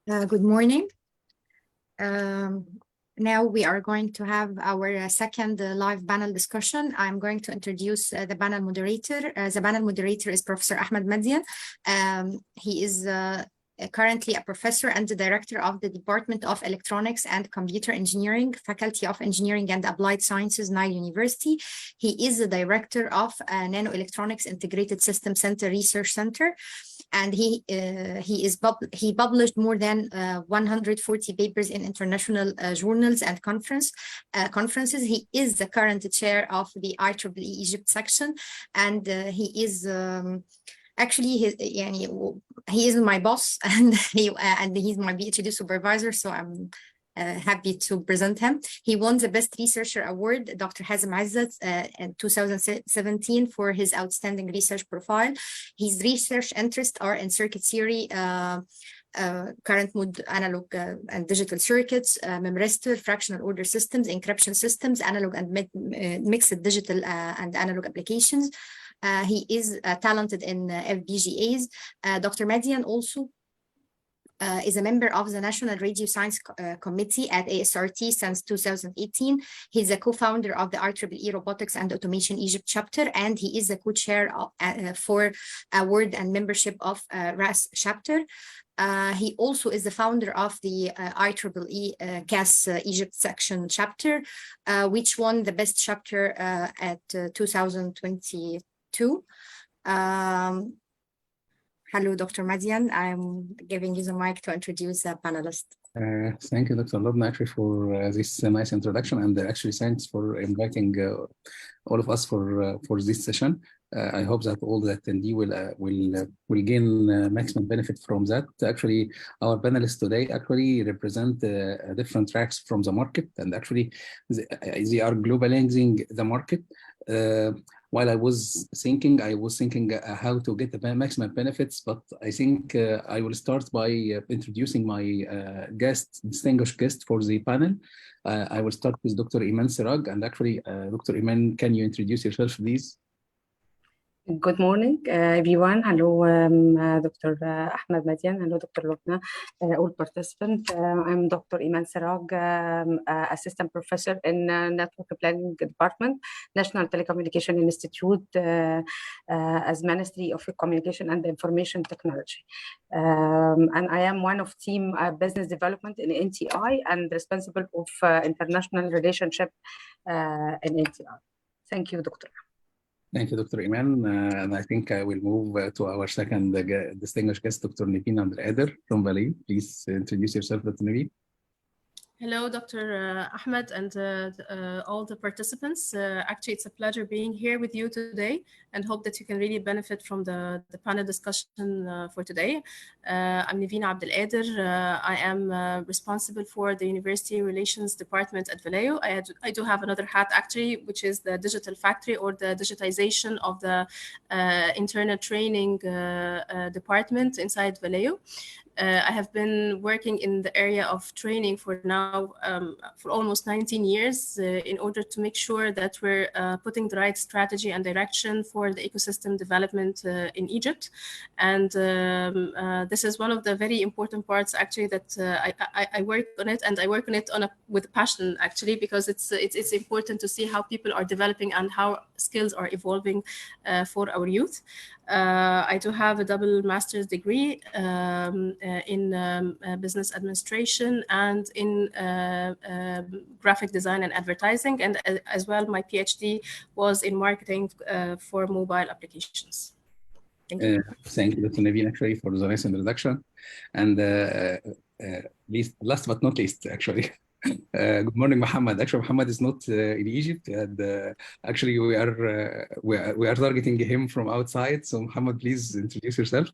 Good morning. Now we are going to have our second live panel discussion. I'm going to introduce the panel moderator. The panel moderator is Professor Ahmed Madian. He is currently a professor and the director of the Department of Electronics and Computer Engineering, Faculty of Engineering and Applied Sciences, Nile University. He is the director of Nanoelectronics Integrated System Center Research Center. And he published more than 140 papers in international journals and conferences. He is the current chair of the IEEE Egypt section, and he is actually he is my boss, and he's my PhD supervisor. So I'm happy to present him. He won the Best Researcher Award, Dr. Hazem Azzat, in 2017 for his outstanding research profile. His research interests are in circuit theory, current mode analog and digital circuits, memristor, fractional order systems, encryption systems, analog and mixed digital and analog applications. He is talented in FPGAs. Dr. Madian also is a member of the National Radio Science Committee at ASRT since 2018. He's a co-founder of the IEEE Robotics and Automation Egypt chapter, and he is the co-chair for award and membership of RAS chapter. He also is the founder of the IEEE CAS Egypt section chapter, which won the best chapter at 2022. Hello, Dr. Madian. I'm giving you the mic to introduce the panelist. Thank you, Dr. Lobna, actually, for this nice introduction, and actually thanks for inviting all of us for this session. I hope that all the attendee will gain maximum benefit from that. Actually, our panelists today actually represent different tracks from the market, and actually they are globalizing the market. While I was thinking how to get the maximum benefits, but I think I will start by introducing my distinguished guest for the panel. I will start with Dr. Iman Siraj, and actually, Dr. Iman, can you introduce yourself, please? Good morning, everyone. Hello, Dr. Ahmed Madian. Hello, Dr. Lobna, all participants. I'm Dr. Iman Siraj, Assistant Professor in Network Planning Department, National Telecommunication Institute, as Ministry of Communication and Information Technology. And I am one of team business development in NTI and responsible of international relationship in NTI. Thank you, Dr. Thank you, Dr. Iman. And I think I will move to our second distinguished guest, Dr. Naveen Abdelader from Valley. Please introduce yourself, Dr. Naveen. Hello, Dr. Ahmed and all the participants. Actually, it's a pleasure being here with you today, and hope that you can really benefit from the panel discussion for today. I'm Naveen Abdelader. I am responsible for the University Relations Department at Vallejo. I do have another hat, actually, which is the Digital Factory, or the digitization of the internal training department inside Vallejo. I have been working in the area of training for now for almost 19 years in order to make sure that we're putting the right strategy and direction for the ecosystem development in Egypt. And this is one of the very important parts, actually, that I work on it, and I work on it with passion, actually, because it's important to see how people are developing and how skills are evolving for our youth. I do have a double master's degree in business administration and in graphic design and advertising, and as well my PhD was in marketing for mobile applications. Thank you. Thank you, Dr. Naveen, actually, for the nice introduction. And last but not least, actually, good morning, Muhammad. Actually, Muhammad is not in Egypt, and actually we are targeting him from outside. So, Muhammad, please introduce yourself.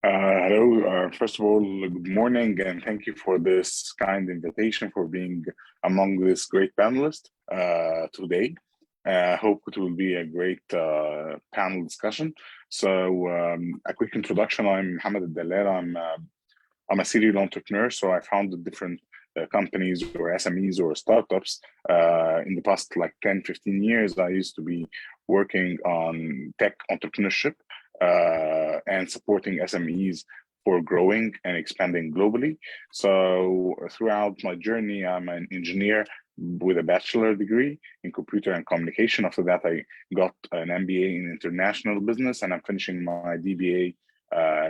Hello. First of all, good morning, and thank you for this kind invitation, for being among this great panelists today. I hope it will be a great panel discussion. So, a quick introduction. I'm Mohamed Abdelader. I'm a serial entrepreneur, so I founded different companies or SMEs or startups in the past like 10, 15 years. I used to be working on tech entrepreneurship and supporting SMEs for growing and expanding globally. So throughout my journey, I'm an engineer with a bachelor degree in computer and communication. After that, I got an MBA in international business, and I'm finishing my DBA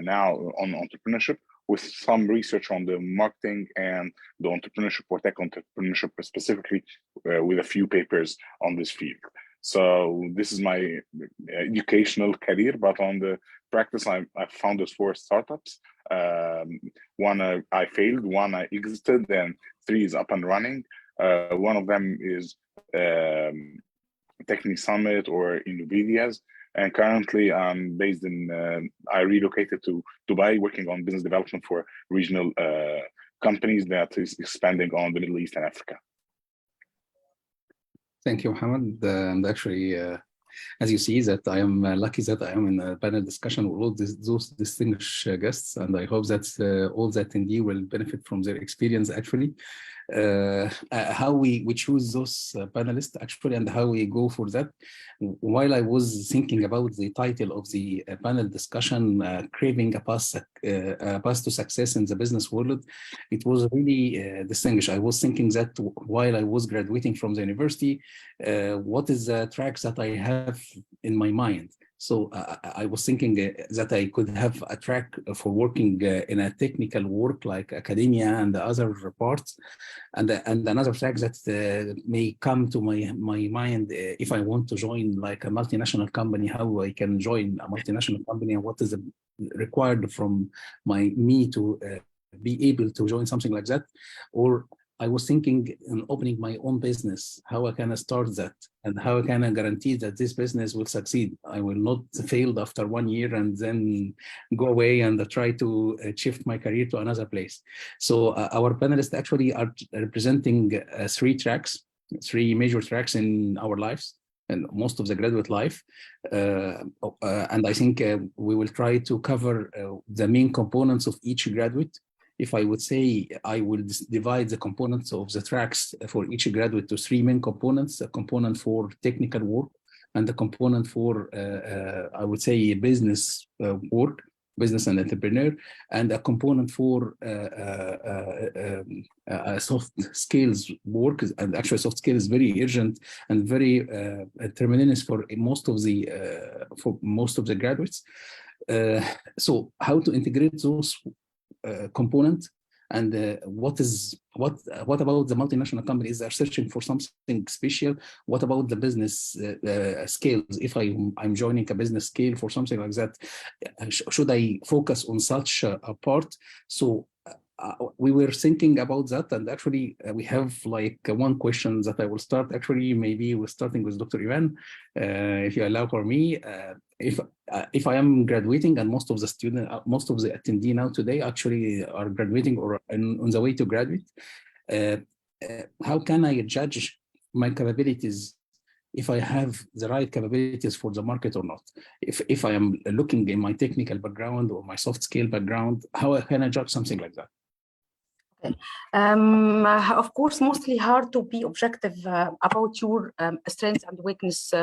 now on entrepreneurship, with some research on the marketing and the entrepreneurship or tech entrepreneurship specifically, with a few papers on this field. So this is my educational career, but on the practice, I founded 4 startups. One I failed, one I exited, and 3 is up and running. One of them is Techni Summit or Innovidias. And currently I'm based in, I relocated to Dubai, working on business development for regional companies that is expanding on the Middle East and Africa. Thank you, Mohammed. And actually, as you see, that I am lucky that I am in a panel discussion with all those distinguished guests, and I hope that all the attendees will benefit from their experience actually. How we choose those panelists actually, and how we go for that. While I was thinking about the title of the panel discussion, craving a path to success in the business world, it was really distinguished. I was thinking that while I was graduating from the university, what is the tracks that I have in my mind? So I was thinking that I could have a track for working in a technical work like academia and the other parts, and another track that may come to my mind if I want to join like a multinational company, how I can join a multinational company, and what is required from me to be able to join something like that. Or I was thinking in opening my own business, how I can start that, and how I can guarantee that this business will succeed. I will not fail after 1 year and then go away and try to shift my career to another place. So our panelists actually are representing 3 major tracks in our lives and most of the graduate life. And I think we will try to cover the main components of each graduate. If I would say, I will divide the components of the tracks for each graduate to 3 main components: a component for technical work, and a component for, I would say, business work, business and entrepreneur, and a component for soft skills work. And actually, soft skills is very urgent and very terminus for most of the graduates. So, how to integrate those component, and what about the multinational companies that are searching for something special? What about the business skills? If I'm joining a business scale for something like that, should I focus on such a part? So we were thinking about that, and actually we have like 1 question that I will start. Actually, maybe we're starting with Dr. Iman, if you allow for me. If I am graduating, and most of the attendee now today actually are graduating or on the way to graduate, how can I judge my capabilities if I have the right capabilities for the market or not? If I am looking in my technical background or my soft skill background, how can I judge something like that? Of course, mostly hard to be objective about your strengths and weakness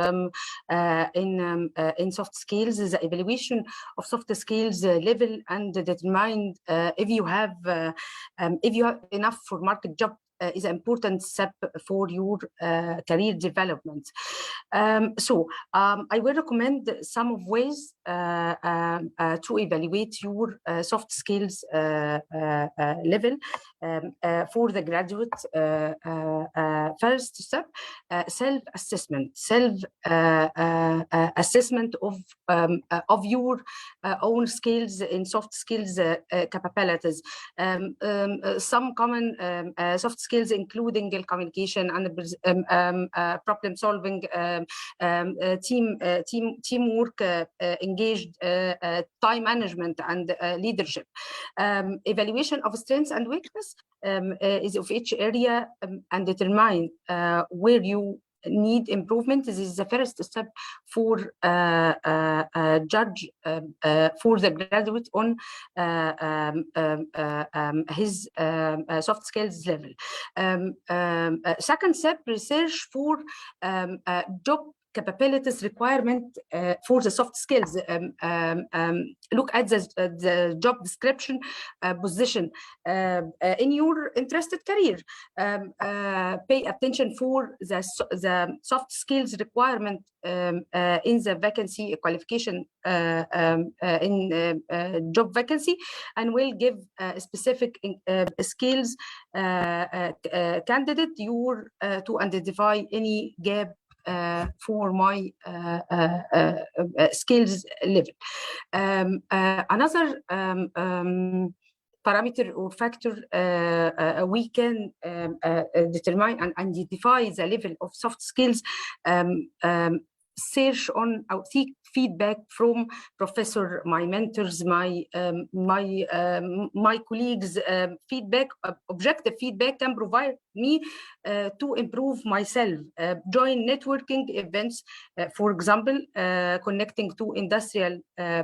in soft skills. The evaluation of soft skills level and determine if you have enough for market job is an important step for your career development. So I will recommend some of ways to evaluate your soft skills level for the graduate. First step, self-assessment. Assessment of your own skills in soft skills capabilities. Some common soft skills including communication and problem solving, teamwork, engaged, time management, and leadership. Evaluation of strengths and weakness is of each area and determine where you need improvement. This is the first step for judge for the graduate on his soft skills level. Second step, research for job capabilities requirement for the soft skills. Look at the job description position in your interested career. Pay attention for the soft skills requirement in the vacancy qualification in job vacancy, and will give specific skills candidate to identify any gap for my skills level. Another parameter or factor we can determine and identify the level of soft skills. Search on or seek feedback from professor, my mentors, my colleagues. Feedback, objective feedback can provide me to improve myself. Join networking events, for example, connecting to industrial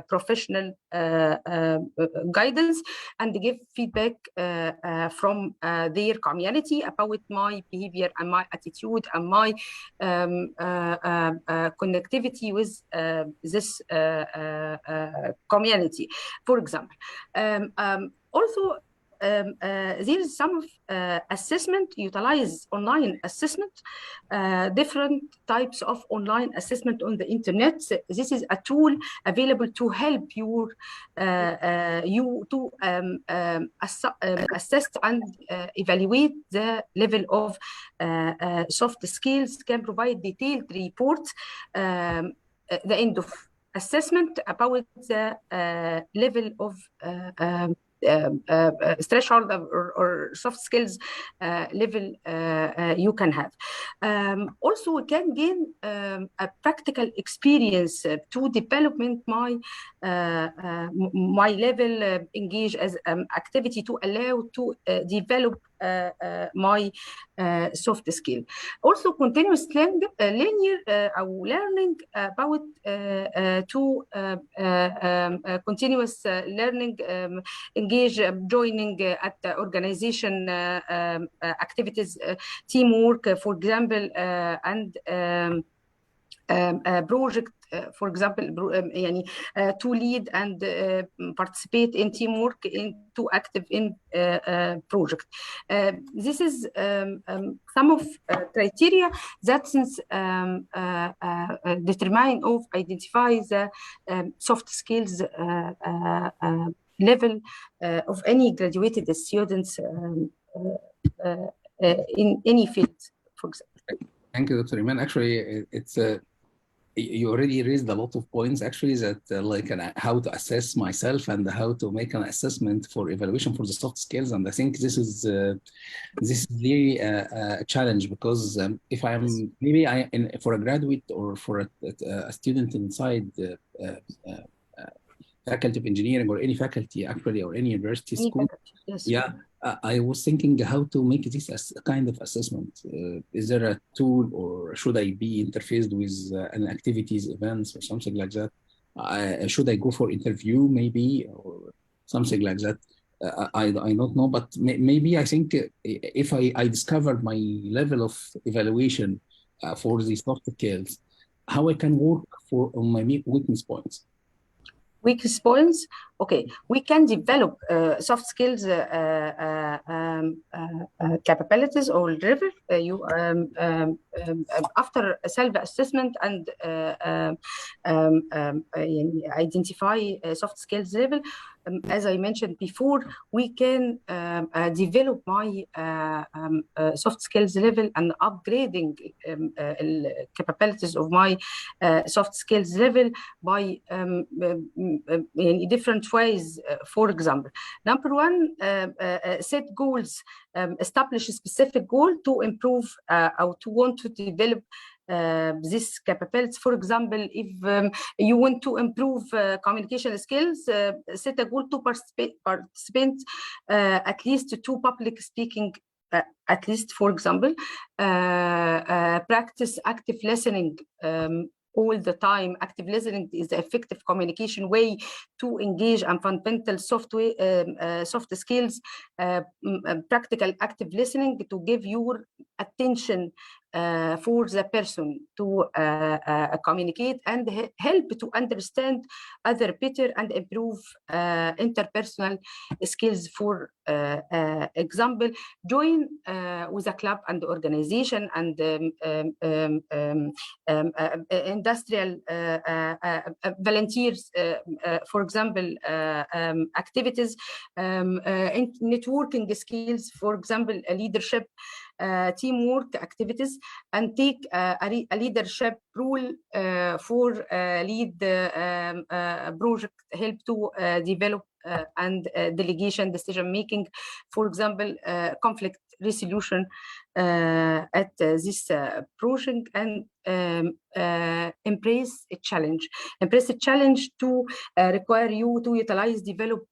professional guidance, and give feedback from their community about my behavior and my attitude and my connectivity with this community, for example. Also, there is some assessment utilize online assessment, different types of online assessment on the internet. This is a tool available to help you to assess and evaluate the level of soft skills. Can provide detailed reports the end of assessment about the level of threshold or soft skills level you can have. Also, we can gain a practical experience to development my level, engage as activity to allow to develop my soft skill. Also, continuous learning about continuous learning, engage, joining at the organization activities, teamwork, for example, and project. For example, to lead and participate in teamwork, to active in project. This is some of criteria that since determine of identify the soft skills level of any graduated students in any field, for example. Thank you, Dr. Iman. Actually, it's you already raised a lot of points actually that like how to assess myself and how to make an assessment for evaluation for the soft skills. And I think this is really a challenge, because if I'm maybe for a graduate or for a student inside faculty of engineering or any faculty actually or any university school, yes. Yeah, I was thinking how to make this as a kind of assessment. Is there a tool, or should I be interfaced with an activities, events, or something like that? Should I go for interview maybe, or something like that? I don't know, but maybe I think if I discovered my level of evaluation for these soft skills, how I can work on my weakness points. Weakest points. Okay, we can develop soft skills capabilities or level. You after self-assessment and identify soft skills level. As I mentioned before, we can develop my soft skills level and upgrading capabilities of my soft skills level by in different ways. For example, number one, set goals, establish a specific goal to improve or to want to develop this capabilities. For example, if you want to improve communication skills, set a goal to participate at least to public speaking, at least, for example, practice active listening all the time. Active listening is the effective communication way to engage and fundamental soft skills. Practical active listening to give your attention for the person to communicate and help to understand other better and improve interpersonal skills. For example, join with a club and organization and industrial volunteers, for example, activities, networking skills, for example, leadership, teamwork activities, and take a leadership role for lead project, help to develop and delegation decision making, for example, conflict resolution at this project, and embrace a challenge. Embrace a challenge to require you to utilize, develop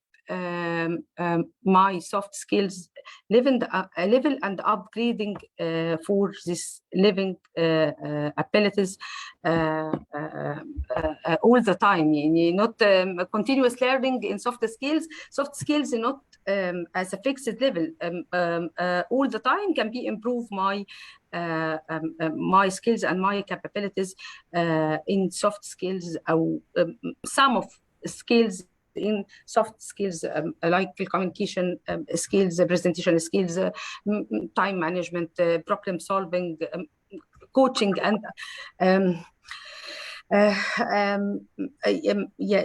my soft skills level and upgrading for this living abilities all the time. Not continuous learning in soft skills. Soft skills are not as a fixed level. All the time can be improve my my skills and my capabilities in soft skills, or some of skills in soft skills like communication skills, presentation skills, time management, problem solving, coaching, and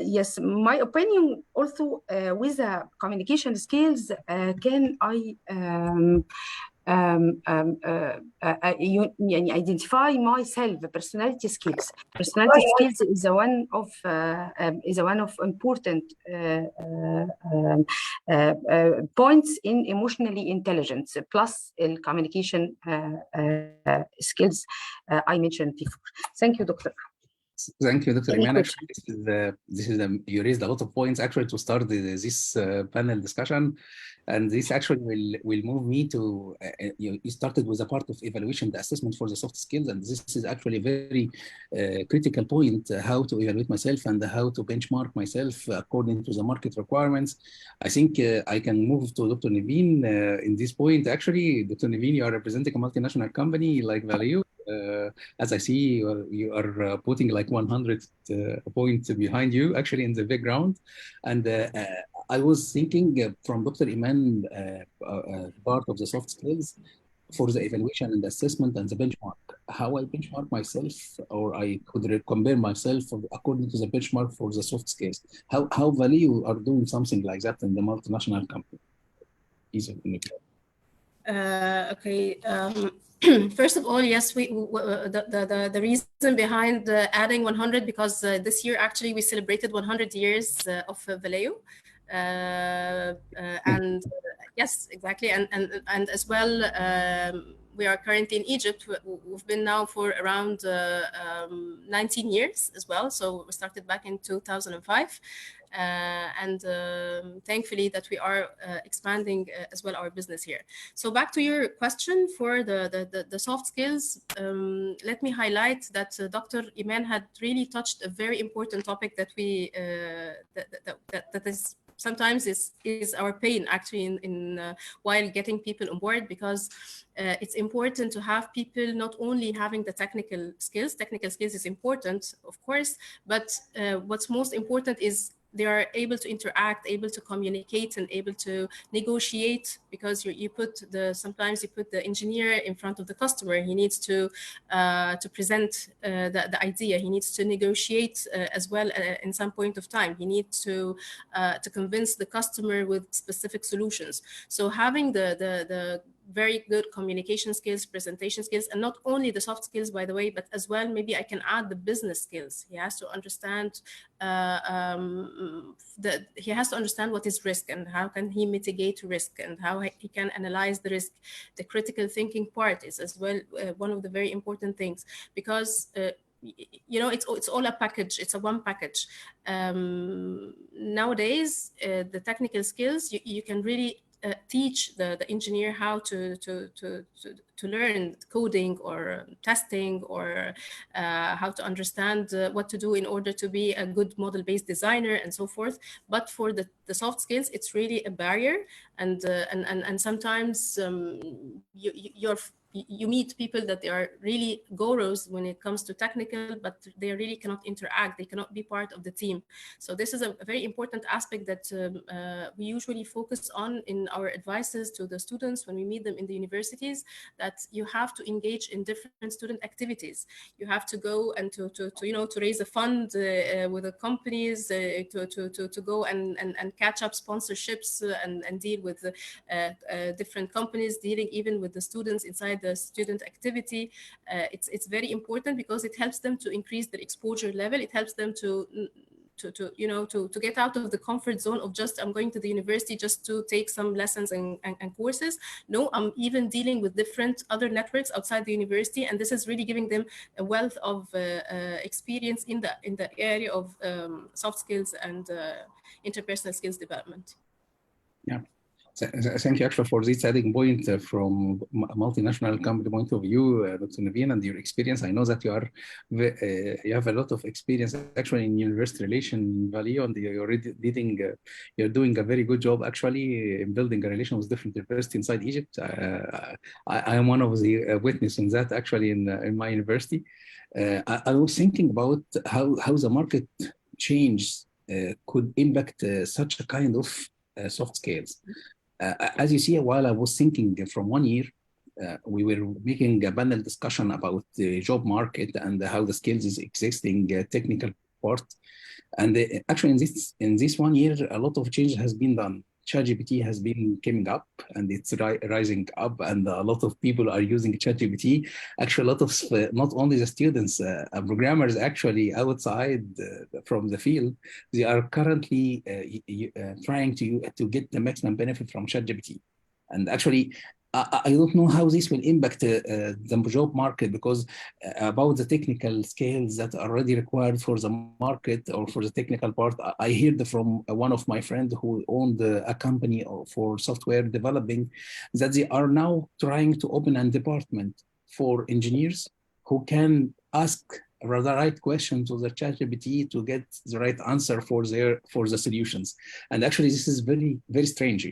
yes, my opinion also with communication skills, can I identify myself. Personality skills. Personality skills is one of important points in emotionally intelligence, plus communication skills I mentioned before. Thank you, Doctor. Thank you, Dr. Iman. Actually, you raised a lot of points actually to start this panel discussion, and this actually will move me to you started with a part of evaluation, the assessment for the soft skills, and this is actually a very critical point, how to evaluate myself and how to benchmark myself according to the market requirements. I think I can move to Dr. Naveen in this point. Actually, Dr. Naveen, you are representing a multinational company like Valeo. As I see, you are putting like 100 points behind you, actually, in the background. And I was thinking from Dr. Iman, part of the soft skills for the evaluation and the assessment and the benchmark, how I benchmark myself, or I could compare myself according to the benchmark for the soft skills. How Valeo are doing something like that in the multinational company? Okay. First of all, yes, the reason behind adding 100, because this year actually we celebrated 100 years of Valeo, and yes, exactly, and as well, we are currently in Egypt. We've been now for around 19 years as well. So we started back in 2005. And thankfully that we are expanding as well our business here. So back to your question for the soft skills, let me highlight that Dr. Iman had really touched a very important topic that we that is sometimes is our pain actually in while getting people on board, because it's important to have people not only having the technical skills. Technical skills is important, of course, but what's most important is they are able to interact, able to communicate, and able to negotiate, because sometimes you put the engineer in front of the customer. He needs to present the idea. He needs to negotiate as well in some point of time. He needs to convince the customer with specific solutions. So having the very good communication skills, presentation skills, and not only the soft skills, by the way, but as well, maybe I can add the business skills. He has to understand he has to understand what is risk and how can he mitigate risk and how he can analyze the risk. The critical thinking part is as well one of the very important things, because it's all a package. It's a one package. Nowadays, the technical skills, you can really teach the engineer how to learn coding or testing, or how to understand what to do in order to be a good model-based designer and so forth. But for the soft skills, it's really a barrier, and sometimes you meet people that they are really gurus when it comes to technical, but they really cannot interact. They cannot be part of the team. So this is a very important aspect that we usually focus on in our advices to the students when we meet them in the universities, that you have to engage in different student activities. You have to go and to raise a fund with the companies, to go and catch up sponsorships and deal with different companies, dealing even with the students inside the student activity. It's very important because it helps them to increase their exposure level. It helps them to get out of the comfort zone of just, I'm going to the university just to take some lessons and courses. No, I'm even dealing with different other networks outside the university, and this is really giving them a wealth of experience in the area of soft skills and interpersonal skills development. Yeah. Thank you actually for this adding point from a multinational company point of view, Dr. Naveen, and your experience. I know that you have a lot of experience actually in university relation value, and you're doing a very good job actually in building a relation with different universities inside Egypt. I am one of the witnesses in that actually in my university. I was thinking about how the market change could impact such a kind of soft skills. As you see, while I was thinking from 1 year, we were making a panel discussion about the job market and how the skills is existing technical part. And actually in this 1 year, a lot of change has been done. ChatGPT has been coming up and it's rising up, and a lot of people are using ChatGPT. Actually, a lot of not only the students, programmers actually outside from the field, they are currently trying to get the maximum benefit from ChatGPT. And actually, I don't know how this will impact the job market, because about the technical skills that are already required for the market or for the technical part, I heard from one of my friends who owned a company for software developing that they are now trying to open a department for engineers who can ask the right question to the ChatGPT to get the right answer for the solutions. And actually, this is very, very strange.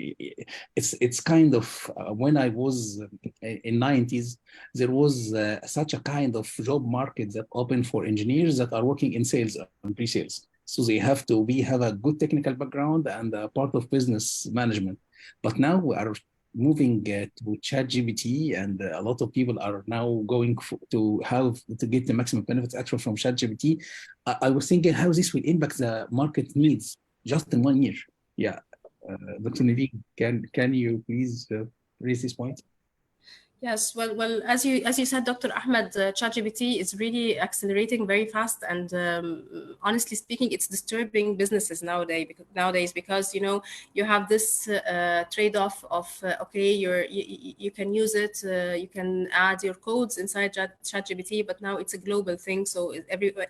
It's kind of when I was in 90s, there was such a kind of job market that opened for engineers that are working in sales and pre-sales. So they have to have a good technical background and a part of business management. But now we are moving to ChatGPT, and a lot of people are now going to get the maximum benefits actually from ChatGPT. I was thinking how this will impact the market needs just in 1 year. Yeah, Dr. Naveen, can you please raise this point? Yes, well, as you said, Dr. Ahmed, ChatGPT is really accelerating very fast, and honestly speaking, it's disturbing businesses nowadays because you have this trade-off of okay, you can use it, you can add your codes inside ChatGPT, but now it's a global thing, so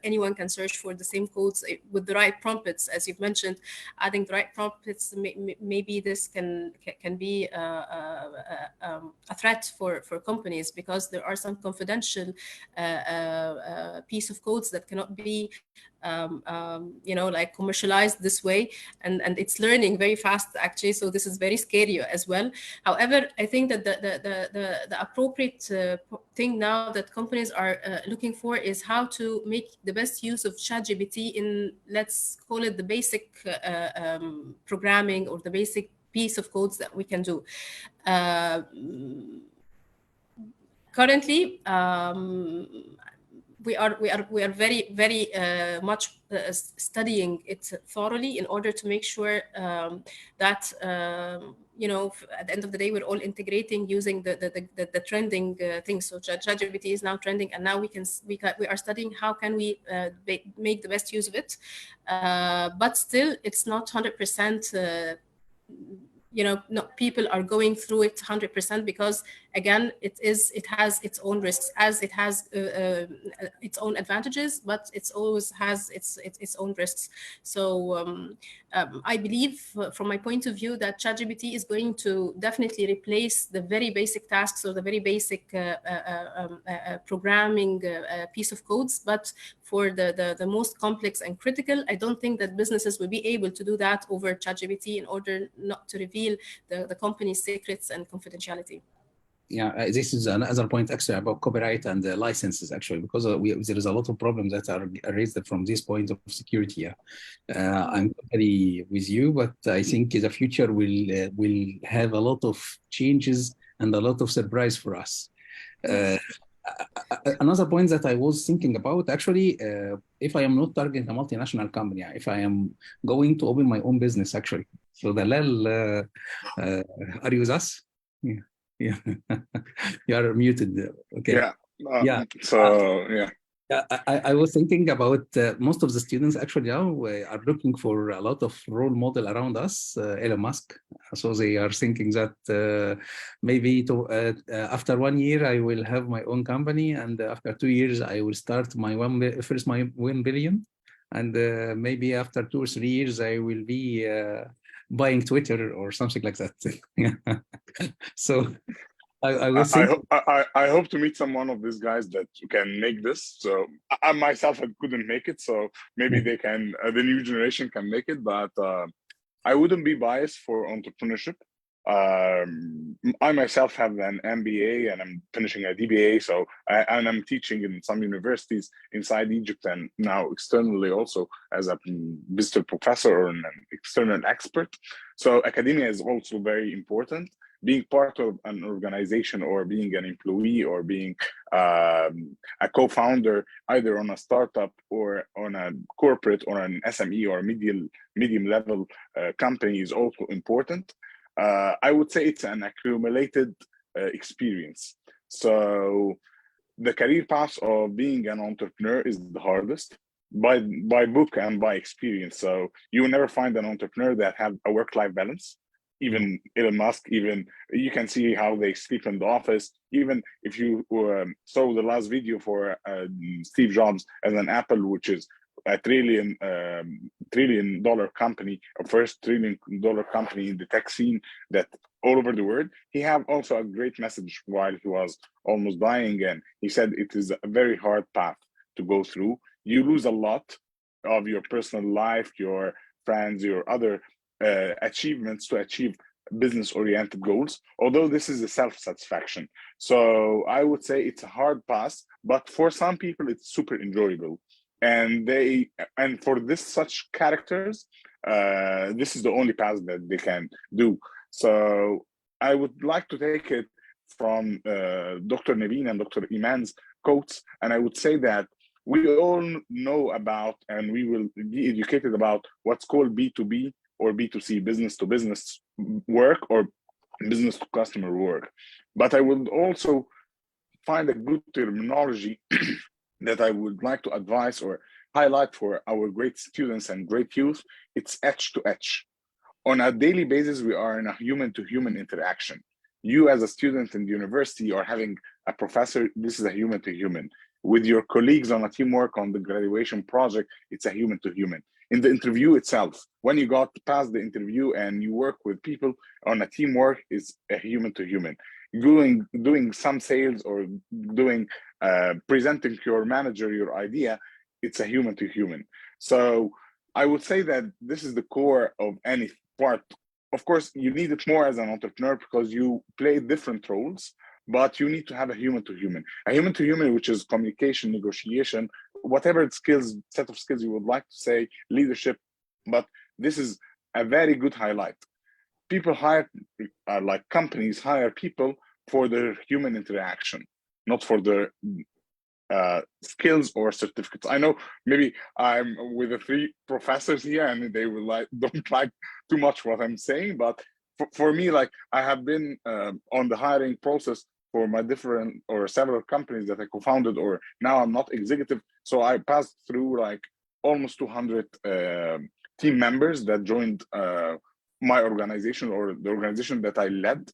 anyone can search for the same codes with the right prompts, as you've mentioned. Adding the right prompts, maybe this can be a threat for companies, because there are some confidential piece of codes that cannot be like commercialized this way, and it's learning very fast actually, so this is very scary as well. However, I think that the appropriate thing now that companies are looking for is how to make the best use of ChatGPT in, let's call it, the basic programming or the basic piece of codes that we can do. Currently, we are very, very much studying it thoroughly in order to make sure that at the end of the day, we're all integrating using the trending things. So ChatGPT is now trending, and now we are studying how can we make the best use of it. But still, it's not 100%. Not people are going through it 100%, because again, it has its own risks, as it has its own advantages, but it always has its own risks. So I believe, from my point of view, that ChatGPT is going to definitely replace the very basic tasks or the very basic programming piece of codes. But for the most complex and critical, I don't think that businesses will be able to do that over ChatGPT in order not to reveal the company's secrets and confidentiality. this is another point actually about copyright and licenses actually, because there is a lot of problems that are raised from this point of security. I'm totally with you, but I think the future will have a lot of changes and a lot of surprise for us. Another point that I was thinking about actually, if I am not targeting a multinational company, if I am going to open my own business actually. So Dalal, are you with us? Yeah. You are muted. Okay. So yeah. I was thinking about most of the students actually now are looking for a lot of role model around us, Elon Musk. So they are thinking that maybe after 1 year I will have my own company, and after 2 years I will start my first 1 billion, and maybe after 2 or 3 years I will be buying Twitter or something like that. So. I hope to meet someone of these guys that can make this. So I myself couldn't make it, so maybe they can. The new generation can make it, but I wouldn't be biased for entrepreneurship. I myself have an MBA and I'm finishing a DBA, so and I'm teaching in some universities inside Egypt and now externally also as a visitor professor or an external expert. So academia is also very important. Being part of an organization or being an employee or being a co-founder either on a startup or on a corporate or an SME or medium level company is also important. I would say it's an accumulated experience. So the career path of being an entrepreneur is the hardest by book and by experience. So you will never find an entrepreneur that have a work-life balance. Even Elon Musk, even you can see how they sleep in the office. Even if you saw the last video for Steve Jobs as an Apple, which is a $1 trillion company, a first $1 trillion company in the tech scene that all over the world. He have also a great message while he was almost dying, and he said it is a very hard path to go through. You lose a lot of your personal life, your friends, your other achievements to achieve business-oriented goals, although this is a self-satisfaction. So I would say it's a hard path, but for some people it's super enjoyable. And for such characters, this is the only path that they can do. So I would like to take it from Dr. Naveen and Dr. Iman's quotes, and I would say that we all know about and we will be educated about what's called B2B or B2C, business to business work or business to customer work. But I would also find a good terminology that I would like to advise or highlight for our great students and great youth. It's edge to edge. On a daily basis, we are in a human to human interaction. You as a student in the university or having a professor, this is a human to human. With your colleagues on a teamwork on the graduation project, it's a human to human. In the interview itself, when you got past the interview and you work with people on a teamwork, is a human to human. Doing some sales or doing presenting to your manager your idea, it's a human to human. So I would say that this is the core of any part. Of course, you need it more as an entrepreneur because you play different roles, but you need to have a human to human, which is communication, negotiation, whatever set of skills you would like to say, leadership. But this is a very good highlight. People like companies hire people for their human interaction, not for their skills or certificates. I know maybe I'm with the 3 professors here and they will don't like too much what I'm saying, but for me, like I have been on the hiring process for my different or several companies that I co-founded, or now I'm not executive. So I passed through like almost 200 team members that joined my organization or the organization that I led.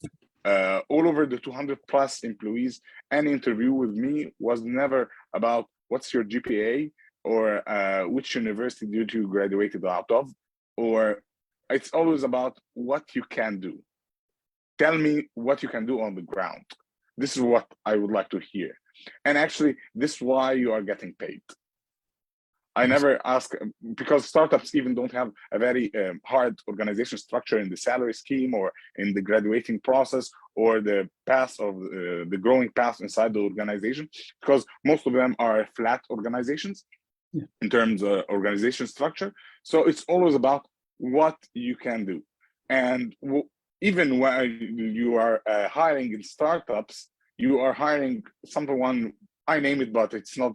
All over the 200 plus employees, any interview with me was never about what's your GPA or which university did you graduated out of, or it's always about what you can do. Tell me what you can do on the ground. This is what I would like to hear. And actually, this is why you are getting paid. I never ask, because startups even don't have a very hard organization structure in the salary scheme or in the graduating process or the path of the growing path inside the organization, because most of them are flat organizations in terms of organization structure. So it's always about what you can do. And even when you are hiring in startups, you are hiring someone, I name it, but it's not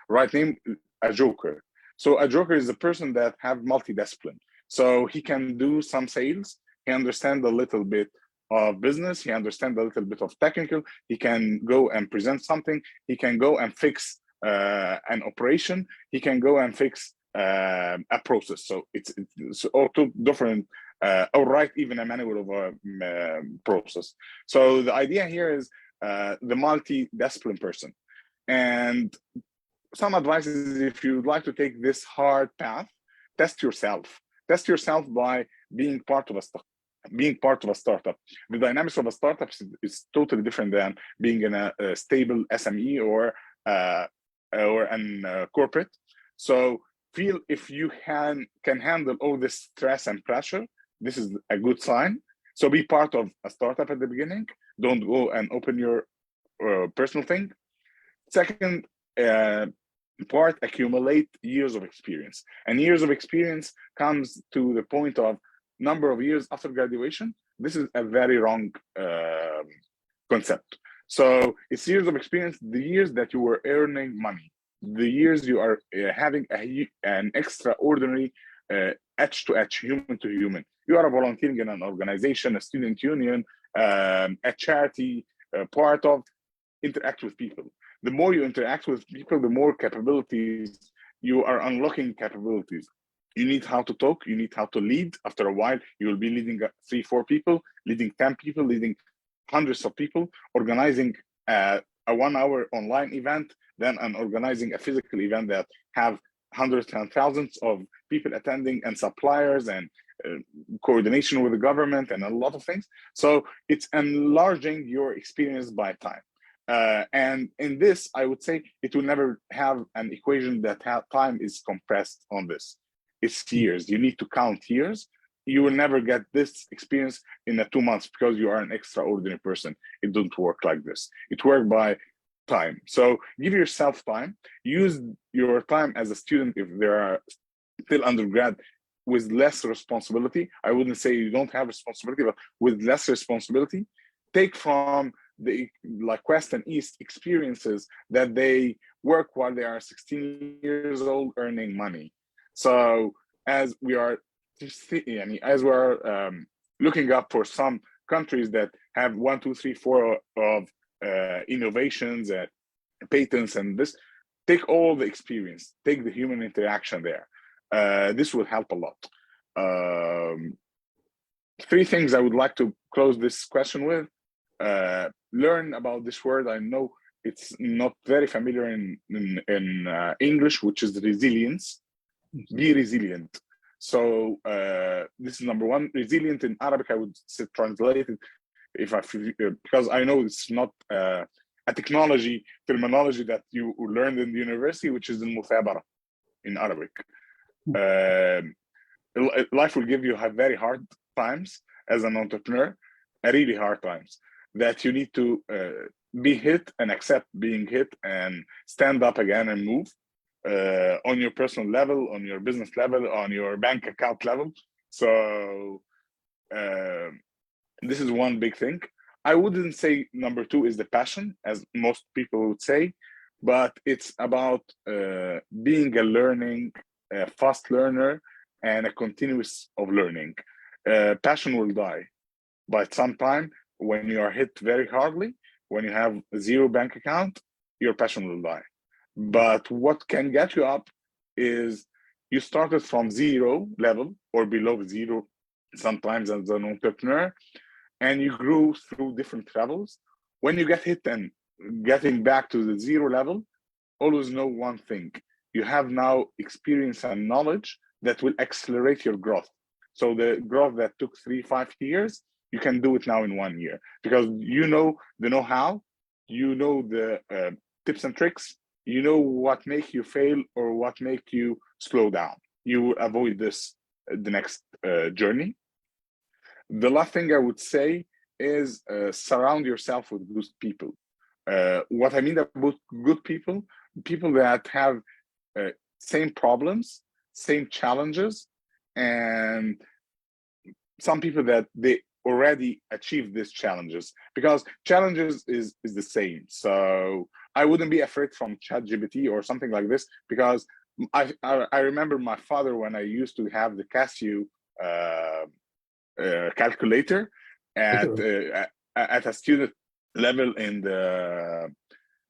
right name, a joker. So a joker is a person that have multidiscipline. So he can do some sales, he understands a little bit of business, he understands a little bit of technical, he can go and present something, he can go and fix an operation, he can go and fix a process. So it's all two different, or write even a manual of a process. So the idea here is the multi-discipline person. And some advice is, if you'd like to take this hard path, test yourself. Test yourself by being part of a startup. The dynamics of a startup is totally different than being in a stable SME or an corporate. So feel if you can handle all this stress and pressure, this is a good sign. So be part of a startup at the beginning. Don't go and open your personal thing. Second part, accumulate years of experience. And years of experience comes to the point of number of years after graduation. This is a very wrong concept. So it's years of experience, the years that you were earning money, the years you are having an extraordinary edge to edge, human to human. You are volunteering in an organization, a student union, a charity, part of, interact with people. The more you interact with people, the more capabilities you are unlocking capabilities. You need how to talk, you need how to lead. After a while, you will be leading 3-4 people, leading 10 people, leading hundreds of people, organizing a 1-hour online event, then organizing a physical event that have hundreds and thousands of people attending, and suppliers, and coordination with the government, and a lot of things. So it's enlarging your experience by time. And in this, I would say it will never have an equation that time is compressed on this. It's years. You need to count years. You will never get this experience in 2 months because you are an extraordinary person. It don't work like this. It works by time. So give yourself time. Use your time as a student if there are still undergrad with less responsibility. I wouldn't say you don't have responsibility, but with less responsibility. Take from the West and East experiences that they work while they are 16 years old earning money. So as we are looking up for some countries that have 1, 2, 3, 4 of innovations and patents, and this, take all the experience, take the human interaction there. This will help a lot. 3 things I would like to close this question with. Learn about this word. I know it's not very familiar in English, which is resilience. Be resilient. So this is number 1. Resilient in Arabic, I would say, translate it because I know it's not a technology terminology that you learned in the university, which is al-muthabara in Arabic. Life will give you very hard times as an entrepreneur, really hard times that you need to be hit and accept being hit and stand up again and move on your personal level, on your business level, on your bank account level. So this is one big thing. I wouldn't say number 2 is the passion, as most people would say, but it's about being a learning, a fast learner, and a continuous of learning. Passion will die, but sometime when you are hit very hardly, when you have 0 bank account, your passion will die. But what can get you up is you started from 0 level or below 0 sometimes as an entrepreneur, and you grew through different levels. When you get hit and getting back to the 0 level, always know one thing. You have now experience and knowledge that will accelerate your growth. So the growth that took 3-5 years, you can do it now in 1 year, because you know the know-how, you know the tips and tricks, you know what make you fail or what make you slow down. You will avoid this the next journey. The last thing I would say is surround yourself with good people. What I mean about good people, people that have same problems, same challenges, and some people that they already achieved these challenges, because challenges is the same. So I wouldn't be afraid from ChatGPT or something like this, because I remember my father when I used to have the Casio calculator at a student level in the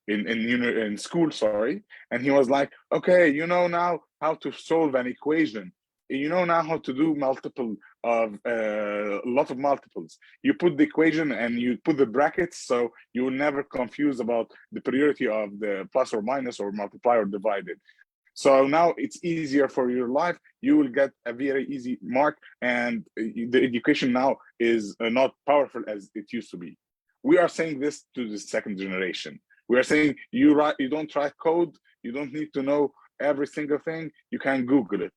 in school, sorry, and he was like, okay, you know now how to solve an equation, you know now how to do multiple of a lot of multiples. You put the equation and you put the brackets, so you will never confuse about the priority of the plus or minus or multiply or divided. So now it's easier for your life. You will get a very easy mark, and the education now is not powerful as it used to be. We are saying this to the second generation. We are saying you don't write code, you don't need to know every single thing, you can Google it.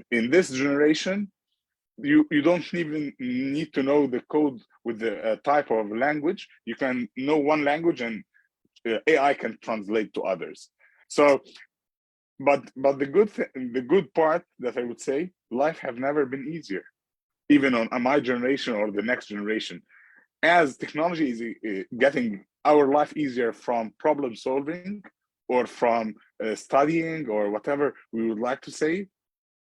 In this generation, you don't even need to know the code with the type of language. You can know one language and AI can translate to others. So but the good part that I would say, life have never been easier, even on my generation or the next generation. As technology is getting our life easier from problem solving or from studying or whatever we would like to say,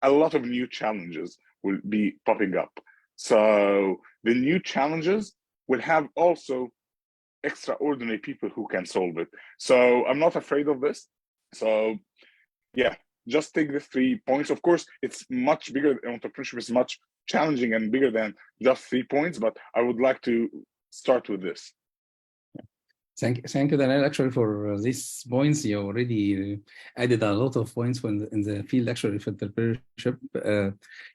a lot of new challenges will be popping up. So the new challenges will have also extraordinary people who can solve it. So I'm not afraid of this. So yeah, just take the 3 points. Of course, it's much bigger. Entrepreneurship is much challenging and bigger than just 3 points, but I would like to start with this. Thank you, Daniel, actually, for these points. You already added a lot of points in the field, actually, of entrepreneurship.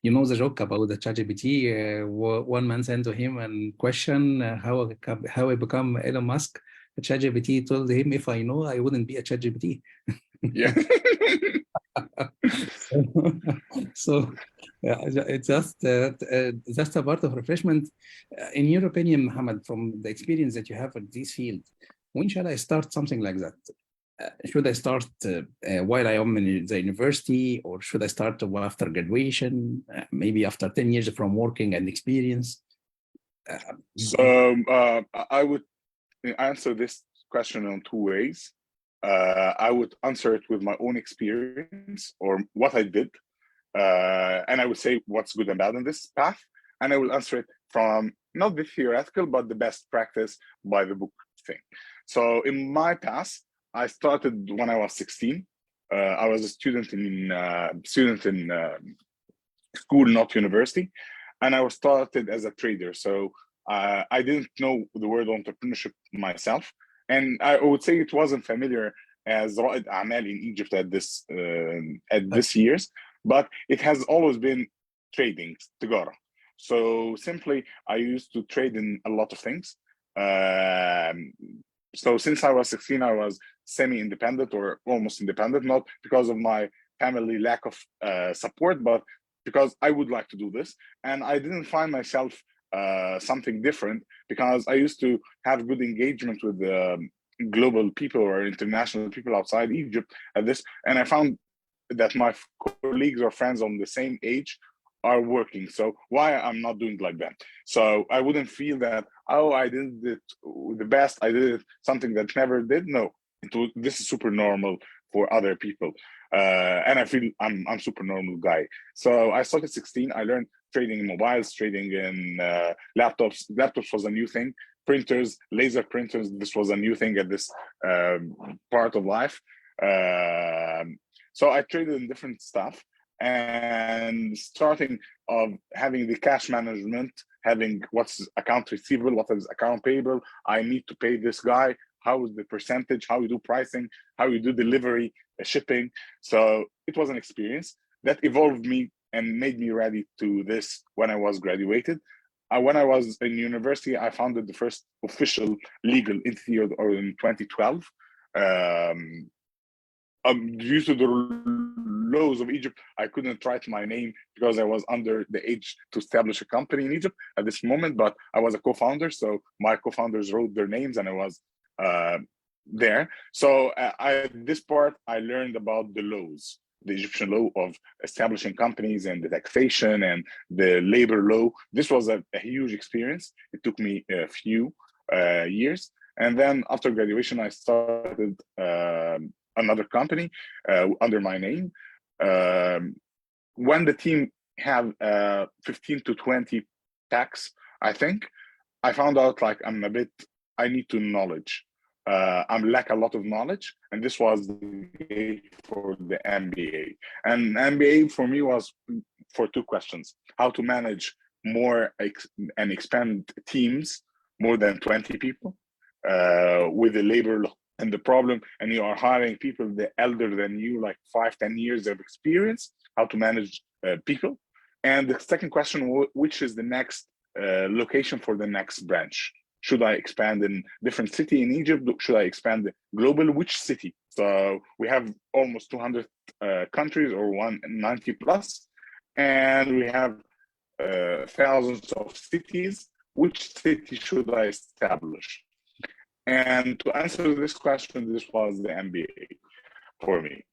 You know the joke about the ChatGPT. One man sent to him a question, how I become Elon Musk. ChatGPT told him, if I know, I wouldn't be a ChatGPT. Yeah. So yeah, it's just a part of refreshment. In your opinion, Mohammed, from the experience that you have in this field, when should I start something like that? Should I start while I am in the university, or should I start after graduation, maybe after 10 years from working and experience? So I would answer this question in 2 ways. I would answer it with my own experience or what I did. And I would say what's good and bad in this path. And I will answer it from not the theoretical, but the best practice by the book thing. So in my past, I started when I was 16. I was a student in school, not university. And I was started as a trader. So I didn't know the word entrepreneurship myself. And I would say it wasn't familiar as Ra'id A'mal in Egypt at this years, but it has always been trading, Tigara. So simply, I used to trade in a lot of things. So since I was 16, I was semi-independent or almost independent, not because of my family lack of support, but because I would like to do this. And I didn't find myself something different, because I used to have good engagement with global people or international people outside Egypt at this, and I found that my colleagues or friends on the same age are working. So why I'm not doing like that? So I wouldn't feel that, oh, I did it the best, I did something that never did. No, this is super normal for other people. And I feel I'm super normal guy. So I started 16. I learned trading in mobiles, trading in laptops. Laptops was a new thing. Printers, laser printers. This was a new thing at this part of life. So I traded in different stuff, and starting of having the cash management, having what's account receivable, what is account payable. I need to pay this guy. How is the percentage? How you do pricing? How you do delivery, shipping? So it was an experience that evolved me and made me ready to this when I was graduated. When I was in university, I founded the first official legal entity in 2012. due to the laws of Egypt, I couldn't write my name because I was under the age to establish a company in Egypt at this moment, but I was a co-founder. So my co-founders wrote their names and I was there. So this part, I learned about the laws, the Egyptian law of establishing companies and the taxation and the labor law. This was a huge experience. It took me a few years. And then after graduation, I started another company under my name. When the team have 15 to 20 tax, I think, I found out like I need to knowledge. I lack a lot of knowledge, and this was the gate for the MBA. And MBA for me was for two questions: how to manage more and expand teams, more than 20 people, with the labor law and the problem, and you are hiring people the elder than you, like 5-10 years of experience, how to manage people. And the second question, which is the next location for the next branch? Should I expand in different city in Egypt? Should I expand global? Which city? So we have almost 200 countries, or 190 plus, and we have thousands of cities. Which city should I establish? And to answer this question, this was the MBA for me.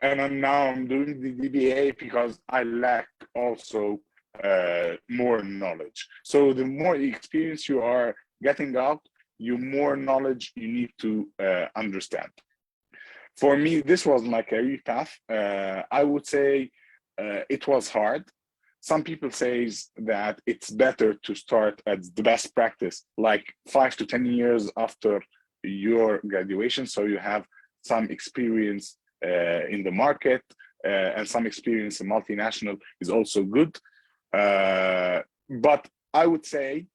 And I'm doing the DBA because I lack also more knowledge. So the more experience you are getting out, you more knowledge you need to understand. For me, this was my career path. I would say it was hard. Some people say that it's better to start at the best practice, like 5 to 10 years after your graduation, so you have some experience in the market, and some experience in multinational is also good. But I would say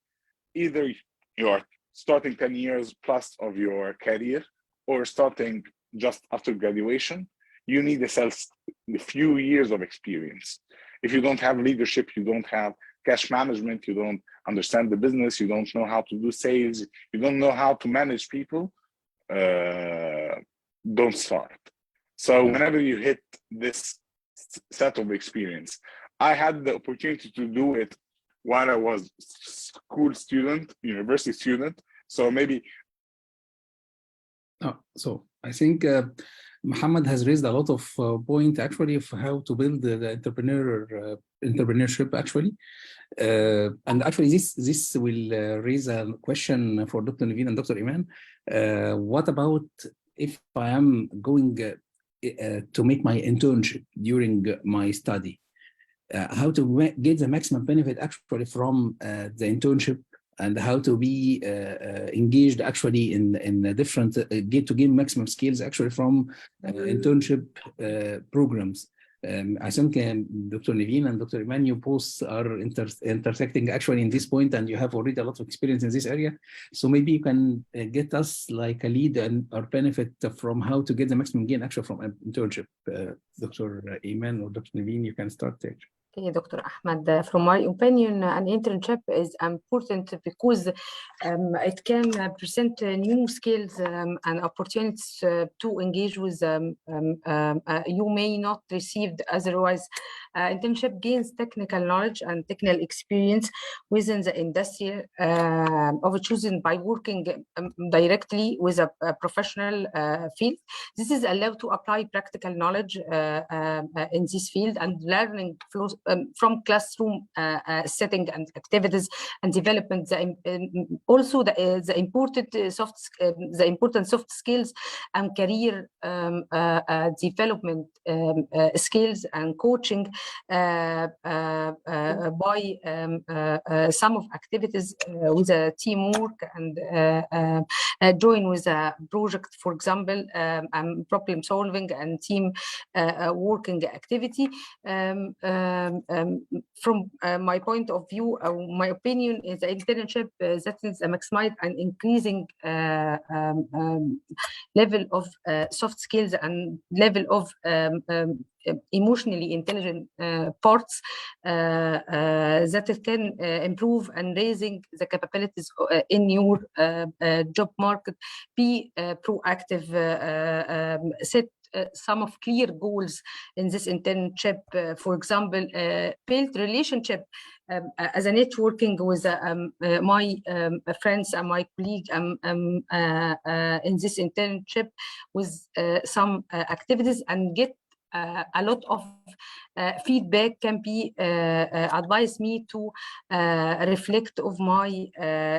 either you're starting 10 years plus of your career, or starting just after graduation, you need a few years of experience. If you don't have leadership, you don't have cash management, you don't understand the business, you don't know how to do sales, you don't know how to manage people, don't start. So whenever you hit this set of experience, I had the opportunity to do it while I was school student, university student. So maybe. So I think Muhammad has raised a lot of points actually of how to build the entrepreneurship actually. And actually this will raise a question for Dr. Naveen and Dr. Iman. What about if I am going to make my internship during my study? How to get the maximum benefit actually from the internship, and how to be engaged actually in different to gain maximum skills actually from internship programs. I think Dr. Naveen and Dr. Iman, you both are intersecting actually in this point, and you have already a lot of experience in this area. So maybe you can get us like a lead and or benefit from how to get the maximum gain actually from an internship. Dr. Iman or Dr. Naveen, you can start there. Okay, Dr. Ahmed, from my opinion, an internship is important because it can present new skills and opportunities to engage with you may not receive otherwise. Internship gains technical knowledge and technical experience within the industry of choosing by working directly with a professional field. This is allowed to apply practical knowledge in this field and learning flows from classroom setting and activities, and development also the important soft skills and career development skills and coaching by some of activities with a teamwork and join with a project, for example, problem solving and team working activity. from my point of view, my opinion is the internship that is maximized and increasing level of soft skills and level of emotionally intelligent parts that it can improve and raising the capabilities in your job market. Be proactive, set some of clear goals in this internship. For example, build relationship as a networking with my friends and my colleague in this internship with some activities, and get a lot of feedback can be advise me to reflect of my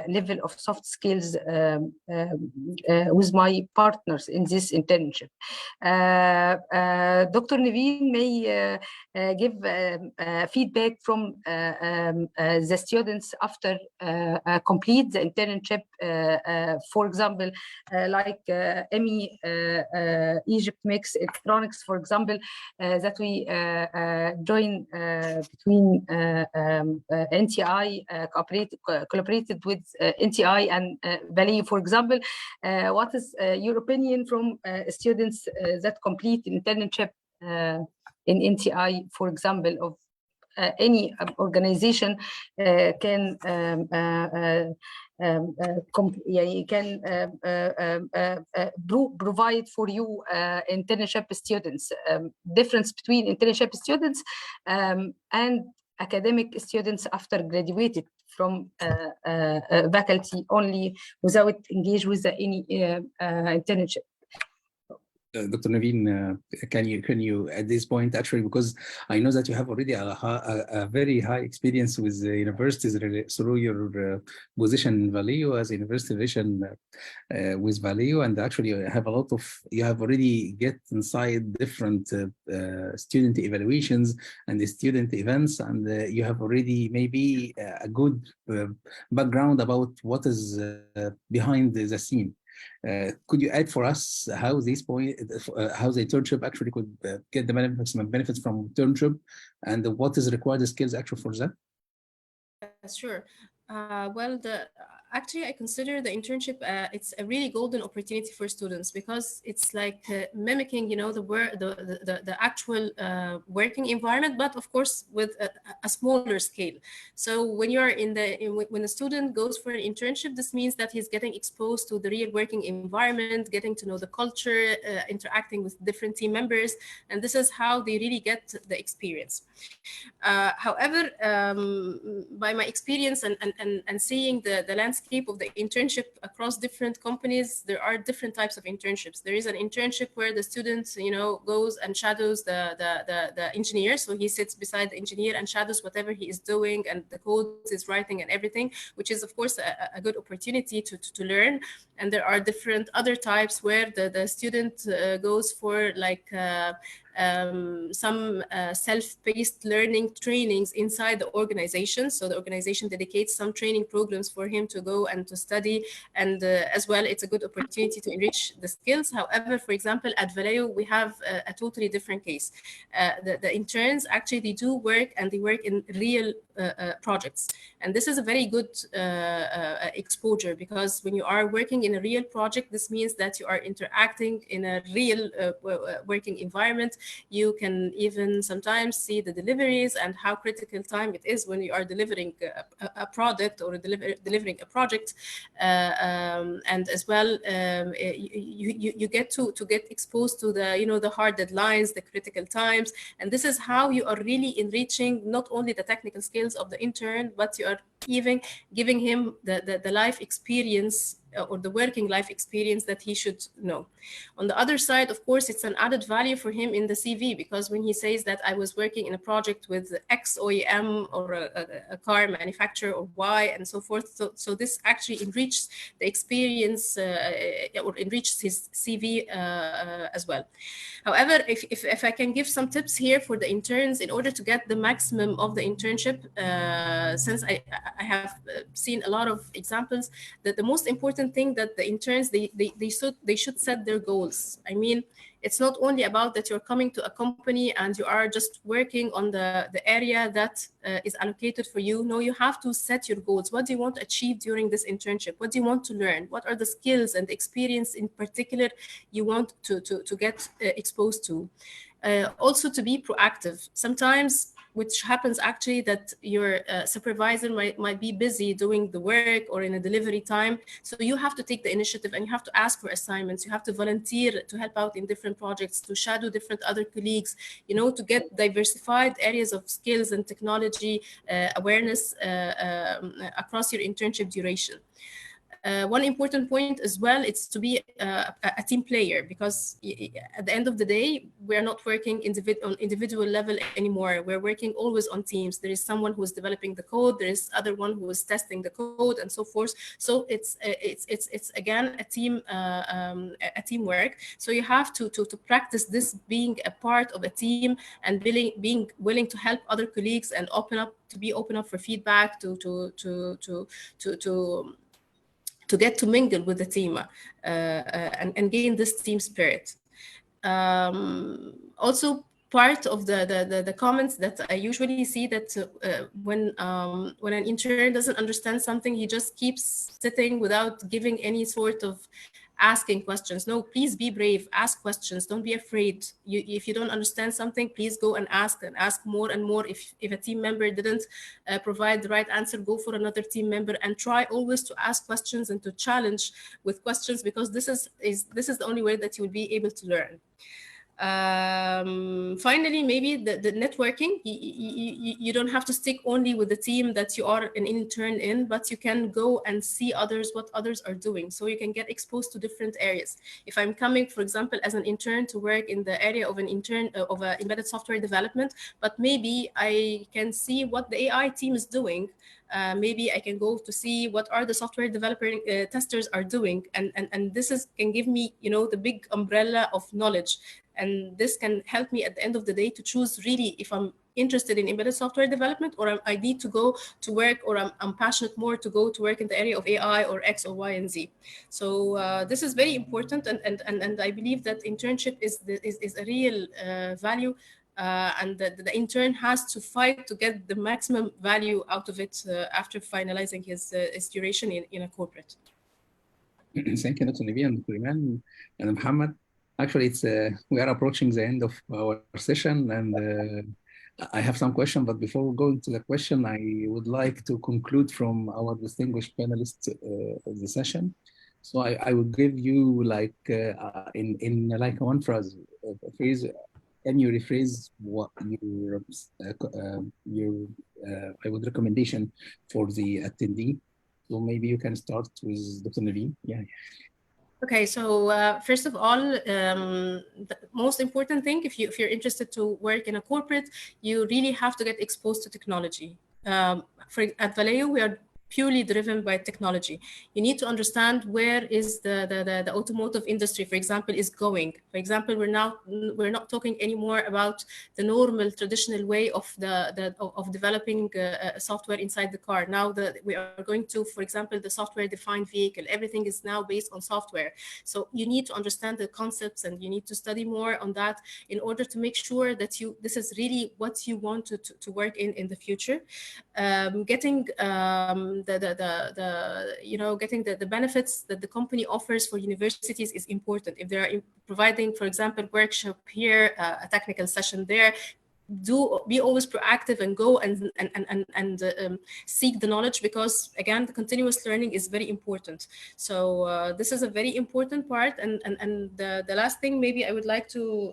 level of soft skills with my partners in this internship. Dr. Naveen may give feedback from the students after complete the internship. For example, like EMI, Egypt Mix Electronics, for example, that we join between NTI, collaborated with NTI and Valeo, for example. What is your opinion from students that complete internship in NTI, for example, of any organization can provide for you internship students. Difference between internship students and academic students after graduated from faculty only without engage with any internship. Dr. Naveen, can you at this point, actually, because I know that you have already a very high experience with the universities through your position in Valeo as a university relation with Valeo, and actually you have already get inside different student evaluations and the student events, and you have already maybe a good background about what is behind the scene. Could you add for us how the internship actually could get the maximum benefits from internship, and what is required skills actually for that? Sure. Well, actually, I consider the internship it's a really golden opportunity for students, because it's like mimicking, the actual working environment, but of course with a smaller scale. So when you're when a student goes for an internship, this means that he's getting exposed to the real working environment, getting to know the culture, interacting with different team members, and this is how they really get the experience. However, by my experience and seeing the landscape of the internship across different companies, there are different types of internships. There is an internship where the student, goes and shadows the engineer. So he sits beside the engineer and shadows whatever he is doing, and the code is writing and everything, which is of course a good opportunity to learn. And there are different other types where the student goes for like some self-paced learning trainings inside the organization. So the organization dedicates some training programs for him to go and to study, and as well, it's a good opportunity to enrich the skills. However, for example, at Valeo, we have a totally different case. The interns, actually, they do work, and they work in real projects. And this is a very good exposure, because when you are working in a real project, this means that you are interacting in a real working environment. You can even sometimes see the deliveries and how critical time it is when you are delivering a product or delivering a project. And as well, you get to get exposed to the hard deadlines, the critical times. And this is how you are really enriching not only the technical skills of the intern, but you are even giving him the life experience or the working life experience that he should know. On the other side, of course, it's an added value for him in the CV, because when he says that I was working in a project with X OEM or a car manufacturer or Y and so forth, so this actually enriches the experience or enriches his CV as well. However, if I can give some tips here for the interns in order to get the maximum of the internship, since I have seen a lot of examples, that the most important thing that the interns, they should set their goals. I mean, It's not only about that you're coming to a company and you are just working on the area that is allocated for you. No, you have to set your goals. What do you want to achieve during this internship? What do you want to learn? What are the skills and experience in particular you want to get exposed to? Also to be proactive. Sometimes, which happens actually, that your supervisor might be busy doing the work or in a delivery time. So you have to take the initiative and you have to ask for assignments. You have to volunteer to help out in different projects, to shadow different other colleagues, you know, to get diversified areas of skills and technology awareness across your internship duration. One important point as well, it's to be a team player, because at the end of the day, we're not working on individual level anymore. We're working always on teams. There is someone who is developing the code, there is other one who is testing the code, and so forth. So it's again a teamwork. So you have to practice this, being a part of a team and being willing to help other colleagues and open up for feedback, to get to mingle with the team and gain this team spirit. Also, part of the comments that I usually see, that when an intern doesn't understand something, he just keeps sitting without giving any sort of asking questions. No, please be brave, ask questions, don't be afraid. If you don't understand something, please go and ask more and more. If a team member didn't provide the right answer, go for another team member, and try always to ask questions and to challenge with questions, because this is the only way that you will be able to learn. Finally, maybe the networking. You don't have to stick only with the team that you are an intern in, but you can go and see what others are doing, so you can get exposed to different areas. If I'm coming, for example, as an intern to work in the area of embedded software development, but maybe I can see what the AI team is doing. Maybe I can go to see what are the software developer testers are doing, and this can give me, you know, the big umbrella of knowledge. And this can help me at the end of the day to choose really if I'm interested in embedded software development, or I need to go to work, or I'm passionate more to go to work in the area of AI or X or Y and Z. So this is very important, and I believe that internship is a real value, and the intern has to fight to get the maximum value out of it after finalizing his duration in a corporate. Thank you, Dr. Nabih and Dr. Iman and Muhammad. Actually, we are approaching the end of our session, and I have some questions. But before going to the question, I would like to conclude from our distinguished panelists of the session. So I will give you like in like one phrase, can you rephrase what your I would recommendation for the attendee? So maybe you can start with Dr. Nabih. Yeah. Okay, so first of all, the most important thing, if you're interested to work in a corporate, you really have to get exposed to technology. At Valeo, we are purely driven by technology. You need to understand where is the automotive industry, for example, is going. For example, we're not talking anymore about the normal traditional way of developing software inside the car. Now we are going to, for example, the software-defined vehicle. Everything is now based on software. So you need to understand the concepts, and you need to study more on that in order to make sure that this is really what you want to work in the future. Getting getting the benefits that the company offers for universities is important. If they are providing, for example, workshop here, a technical session there, be always proactive and go and seek the knowledge, because again, the continuous learning is very important. So this is a very important part. And the last thing maybe I would like to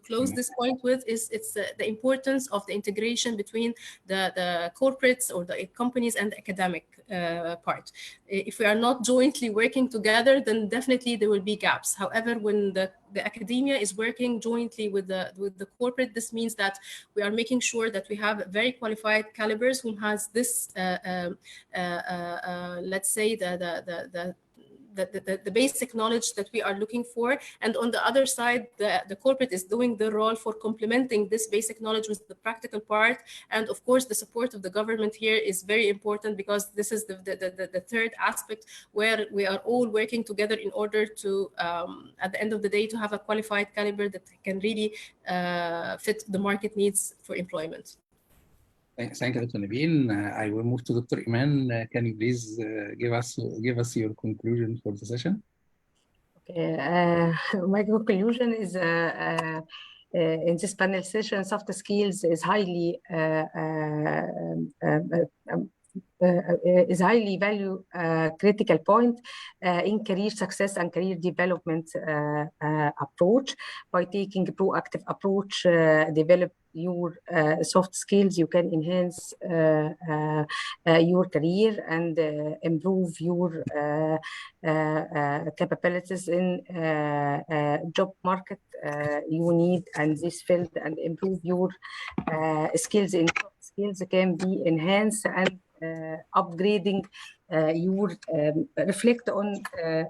close this point with is the importance of the integration between the corporates or the companies and the academic part. If we are not jointly working together, then definitely there will be gaps. However, when the academia is working jointly with the corporate, this means that we are making sure that we have very qualified calibers who has this let's say the basic knowledge that we are looking for. And on the other side, the corporate is doing the role for complementing this basic knowledge with the practical part. And of course, the support of the government here is very important, because this is the third aspect where we are all working together in order to, at the end of the day, to have a qualified caliber that can really fit the market needs for employment. Thank you, Dr. Nabeel. I will move to Dr. Iman. Can you please give us your conclusion for the session? Okay, my conclusion is in this panel session, soft skills is highly value critical point in career success and career development approach. By taking a proactive approach, develop your soft skills, you can enhance your career and improve your capabilities in job market you need and this field, and improve your skills in soft skills can be enhanced, and upgrading your reflect on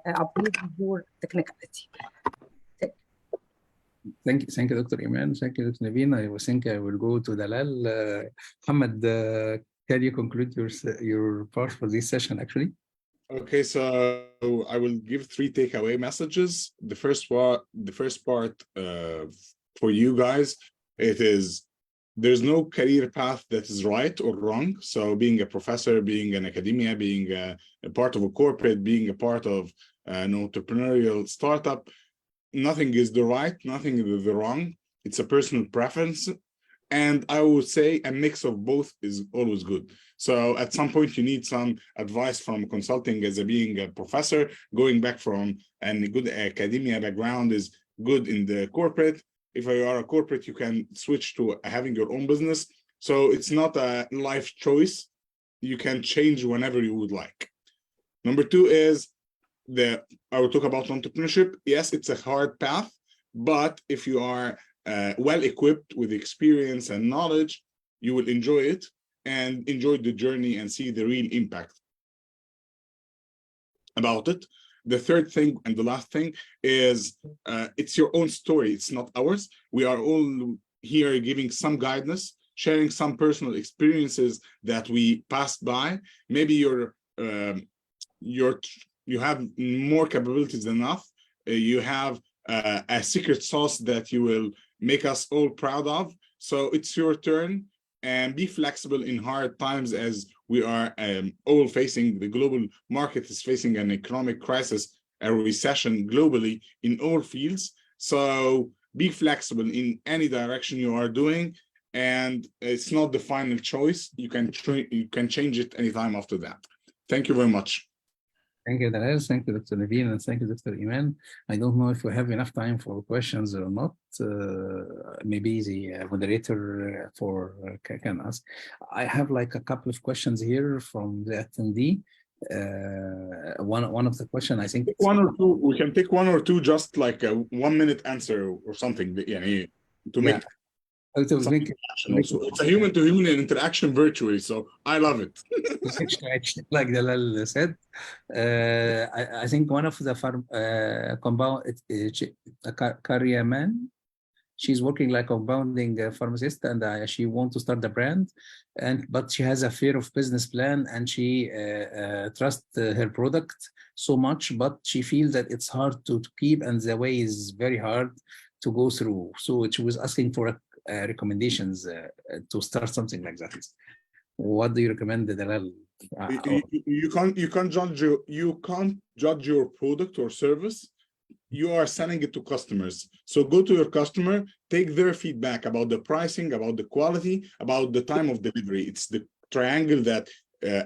upgrading your technicality. Thank you, Dr. Iman. Thank you, Dr. Naveen. I think I will go to Dalal. Mohammed, can you conclude your part for this session, actually? Okay, so I will give 3 takeaway messages. The first part for you guys, it is there's no career path that is right or wrong. So being a professor, being an academia, being a part of a corporate, being a part of an entrepreneurial startup, nothing is the right, nothing is the wrong. It's a personal preference. And I would say a mix of both is always good. So at some point you need some advice from consulting as being a professor. Going back from a good academia background is good in the corporate. If you are a corporate, you can switch to having your own business. So it's not a life choice. You can change whenever you would like. Number 2 is I will talk about entrepreneurship. Yes, it's a hard path, but if you are well equipped with experience and knowledge, you will enjoy it and enjoy the journey and see the real impact about it. The third thing and the last thing is it's your own story. It's not ours. We are all here giving some guidance, sharing some personal experiences that we passed by. Maybe you have more capabilities than enough. You have a secret sauce that you will make us all proud of. So it's your turn, and be flexible in hard times, as we are all facing. The global market is facing an economic crisis, a recession globally in all fields. So be flexible in any direction you are doing, and it's not the final choice. You can change it anytime after that. Thank you very much. Thank you, Dalal. Thank you, Dr. Naveen, and thank you, Dr. Iman. I don't know if we have enough time for questions or not. Maybe the moderator can ask. I have like a couple of questions here from the attendee. One of the question, I think. One or two. We can take 1 or 2, just like a 1-minute answer or something. To make. It's a human-to-human interaction virtually, so I love it. Like Dalal said, I think one of the compound, Karyaman, she's working like a compounding pharmacist, and she wants to start the brand, but she has a fear of business plan, and she trusts her product so much, but she feels that it's hard to keep, and the way is very hard to go through. So she was asking for recommendations to start something like that. What do you recommend, Dalal? You can't judge your product or service. You are selling it to customers. So go to your customer, take their feedback about the pricing, about the quality, about the time of delivery. It's the triangle that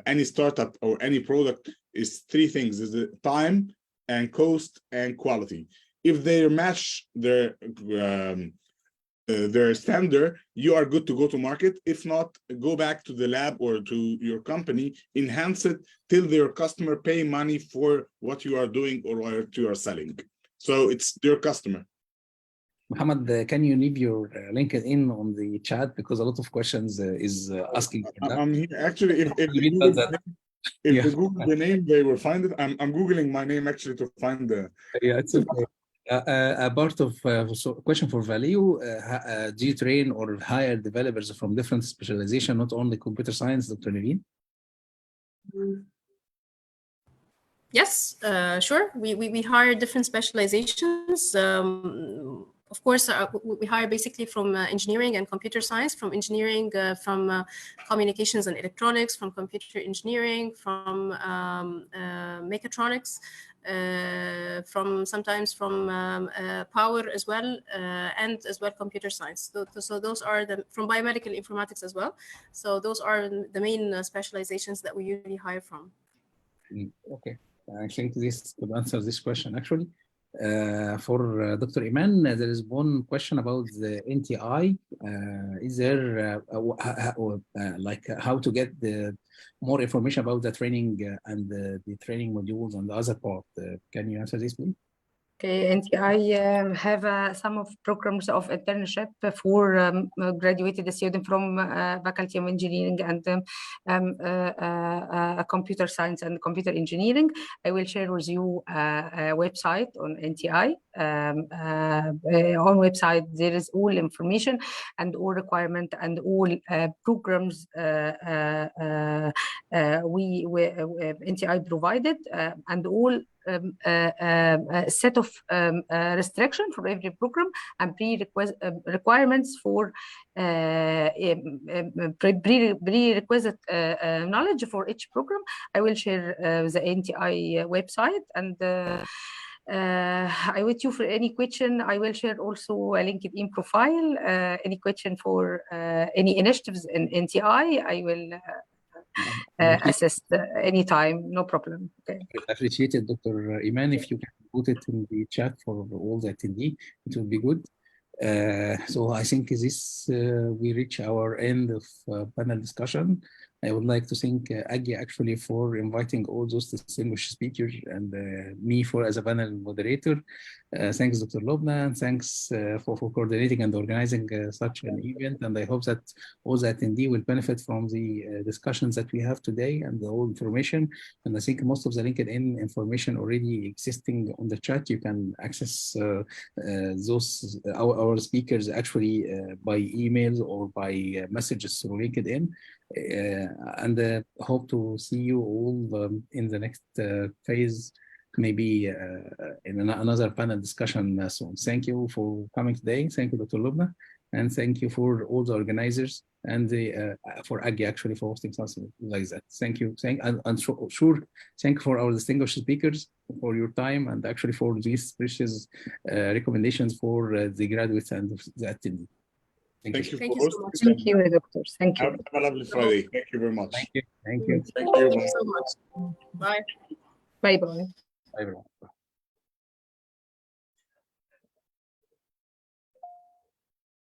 any startup or any product is 3 things: is the time and cost and quality. If they match their standard, you are good to go to market. If not, go back to the lab or to your company, enhance it till their customer pay money for what you are doing or what you are selling. So it's your customer. Mohammed, can you leave your LinkedIn on the chat, because a lot of questions is asking for that. I'm here. Actually, If Yeah. they Google the name, they will find it. I'm Googling my name actually to find the. Yeah, it's okay. A part of question for Valeo, do you train or hire developers from different specialization, not only computer science, Dr. Naveen? Yes, sure. We hire different specializations. Of course, we hire basically from engineering and computer science, from engineering, from communications and electronics, from computer engineering, from mechatronics, from sometimes from power as well, and as well computer science. So those are from biomedical informatics as well. So those are the main specializations that we usually hire from. Okay, I think this could answer this question actually. For Dr. Iman, there is one question about the NTI. Is there like how to get the more information about the training and the training modules and the other part? Can you answer this, please? Okay, NTI have some of programs of internship for graduated students from Faculty of Engineering and Computer Science and Computer Engineering. I will share with you a website on NTI. On website, there is all information and all requirement and all programs NTI provided and all set of restriction for every program and requirements for prerequisite knowledge for each program. I will share the NTI website and I wait you for any question. I will share also a LinkedIn profile. Any question for any initiatives in NTI, I will assist anytime, no problem. Okay. Appreciate it, Dr. Iman. If you can put it in the chat for all the attendee, it would be good. So I think this we reach our end of panel discussion. I would like to thank Aggie actually for inviting all those distinguished speakers and me for as a panel moderator. Thanks, Dr. Lobna, and thanks for coordinating and organizing such an event. And I hope that all the attendees will benefit from the discussions that we have today and the whole information. And I think most of the LinkedIn information already existing on the chat. You can access those our speakers actually by emails or by messages through LinkedIn. And hope to see you all in the next phase, maybe in another panel discussion soon. Thank you for coming today. Thank you, Dr. Lubna, and thank you for all the organizers and for Aggie actually for hosting something like that. Thank you. Thank you for our distinguished speakers for your time and actually for these precious recommendations for the graduates and the attendees. Thank you Thank you so much. Thank you, doctors. Thank you. Have a lovely Friday. Thank you very much. Thank you. Thank you. Thank you. Thank you so much. Bye. Bye-bye. Bye, everyone.